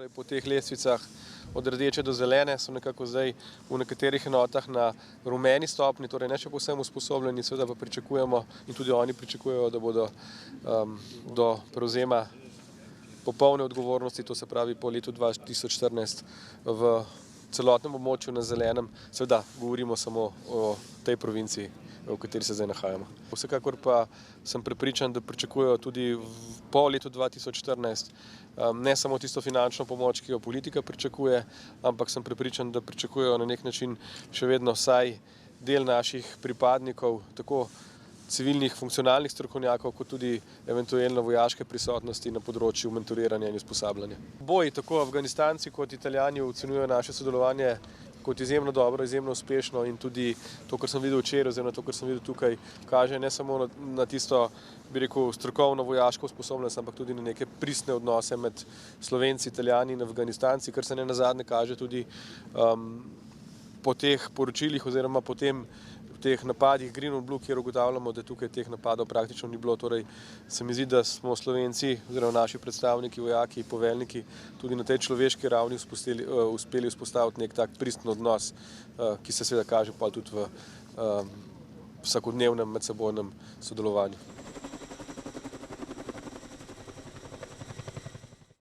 Torej, po teh lestvicah od rdeče do zelene so nekako zdaj v nekaterih enotah na rumeni stopni, torej ne še povsem usposobljeni, seveda pa pričakujemo in tudi oni pričakujejo, da bodo do prevzema popolne odgovornosti, to se pravi po letu 2014 v celotnem območju na zelenem, seveda govorimo samo o tej provinciji, v kateri se zdaj nahajamo. Vsekakor pa sem prepričan, da pričakujejo tudi po letu 2014 ne samo tisto finančno pomoč, ki jo politika pričakuje, ampak sem prepričan, da pričakujejo na nek način še vedno vsaj del naših pripadnikov, tako civilnih funkcionalnih strokovnjakov, kot tudi eventualno vojaške prisotnosti na področju mentoriranja in usposabljanja. Oboji, tako Afganistanci kot Italijani, ocenjujejo naše sodelovanje kot izjemno dobro, izjemno uspešno in tudi to, kar sem videl včeraj, oziroma to, kar sem videl tukaj, kaže ne samo na tisto, bi rekel, strokovno vojaško usposobljenost, ampak tudi na neke pristne odnose med Slovenci, Italijani in Afganistanci, kar se nenazadnje kaže tudi po teh poročilih oziroma po teh napadih Green on Blue, kjer ugotavljamo, da tukaj teh napadov praktično ni bilo. Torej se mi zdi, da smo Slovenci oziroma naši predstavniki, vojaki, poveljniki tudi na tej človeški ravni uspeli vzpostaviti nek tak pristen odnos, ki se seveda kaže pa tudi v vsakodnevnem medsebojnem sodelovanju.